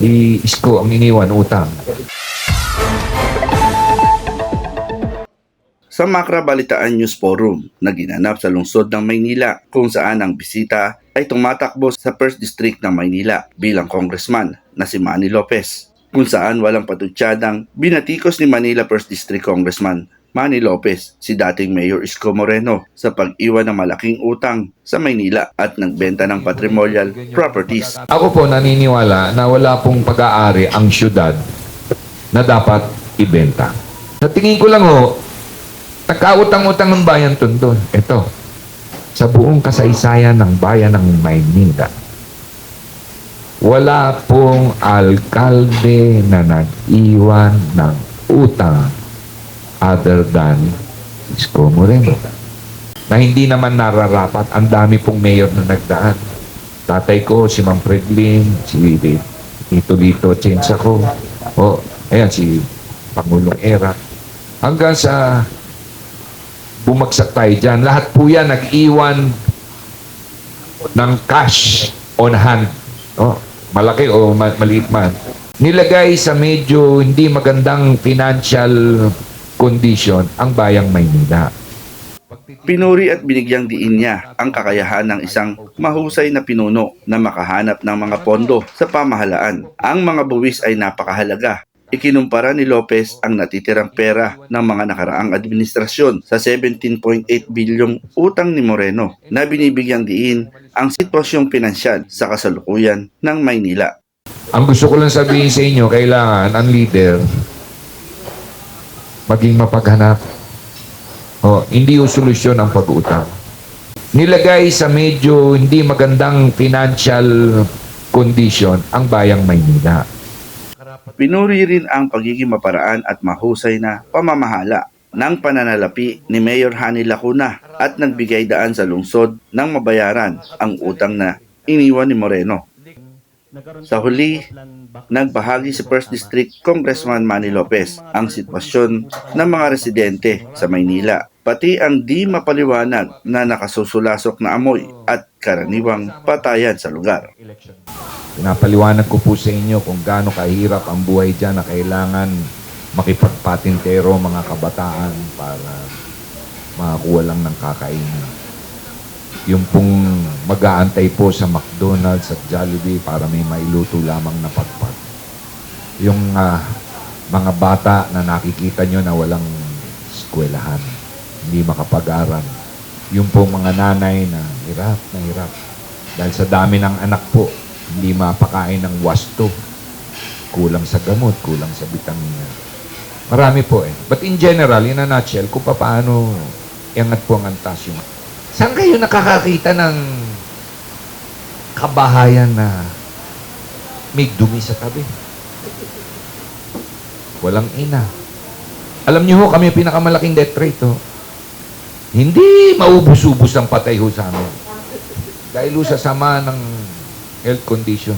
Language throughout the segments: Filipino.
Si Isko ang iniwan utang. Sa Makra Balitaan News Forum na ginanap sa lungsod ng Maynila kung saan ang bisita ay tumatakbo sa 1st District ng Maynila bilang congressman na si Manny Lopez, kung saan walang patutsyadang binatikos ni Manila 1st District Congressman Manny Lopez si dating Mayor Isko Moreno sa pag-iwan ng malaking utang sa Maynila at nagbenta ng patrimonial properties. Ako po naniniwala na wala pong pag-aari ang syudad na dapat ibenta. Sa tingin ko lang nagkautang-utang ng bayan Tondo. Ito, sa buong kasaysayan ng bayan ng Maynila, wala pong alkalde na nag-iwan ng utang other than Isko Moreno. Na hindi naman nararapat, ang dami pong mayor na nagdaan. Tatay ko, si Ma'am Fredlin, si Tito Lito Chensa ko, ayan, si Pangulong Era. Hanggang sa bumagsak tayo dyan. Lahat po yan nag-iwan ng cash on hand. Malaki o maliit man. Nilagay sa medyo hindi magandang financial condition ang bayang Maynila. Pinuri at binigyang diin niya ang kakayahan ng isang mahusay na pinuno na makahanap ng mga pondo sa pamahalaan. Ang mga buwis ay napakahalaga. Ikinumpara ni Lopez ang natitirang pera ng mga nakaraang administrasyon sa 17.8 bilyong utang ni Moreno na binibigyang diin ang sitwasyong pinansyal sa kasalukuyan ng Maynila. Ang gusto ko lang sabihin sa inyo, kailangan ang leader maging mapaghanap. Hindi yung solusyon ang pag-utang. Nilagay sa medyo hindi magandang financial condition ang bayang Maynila. Pinuri rin ang pagiging maparaan at mahusay na pamamahala ng pananalapi ni Mayor Hani Lacuna at nagbigay daan sa lungsod ng mabayaran ang utang na iniwan ni Moreno. Sa huli, nagbahagi si 1st District Congressman Manny Lopez ang sitwasyon ng mga residente sa Maynila, pati ang di mapaliwanag na nakasusulasok na amoy at karaniwang patayan sa lugar. Pinapaliwanag ko po sa inyo kung gaano kahirap ang buhay dyan na kailangan makipagpatintero mga kabataan para makakuha lang ng kakainin. Yung pong mag-aantay po sa McDonald's at Jollibee para may mailuto lamang na patpat. Yung mga bata na nakikita nyo na walang eskwelahan, hindi makapag-aral. Yung pong mga nanay na hirap. Dahil sa dami ng anak po, hindi mapakain ng wasto. Kulang sa gamot, kulang sa bitamina. Marami po But in general, in a nutshell, kung paano iangat po ang antas yung... Saan kayo nakakakita ng kabahayan na may dumi sa tabi? Walang ina. Alam niyo kami pinakamalaking death rate Hindi maubos-ubos ang patay sa amin. Dahil sa sama ng health condition.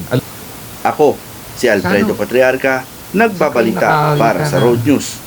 Ako, si Alfredo Patriarca, nagbabalita para sa Road News.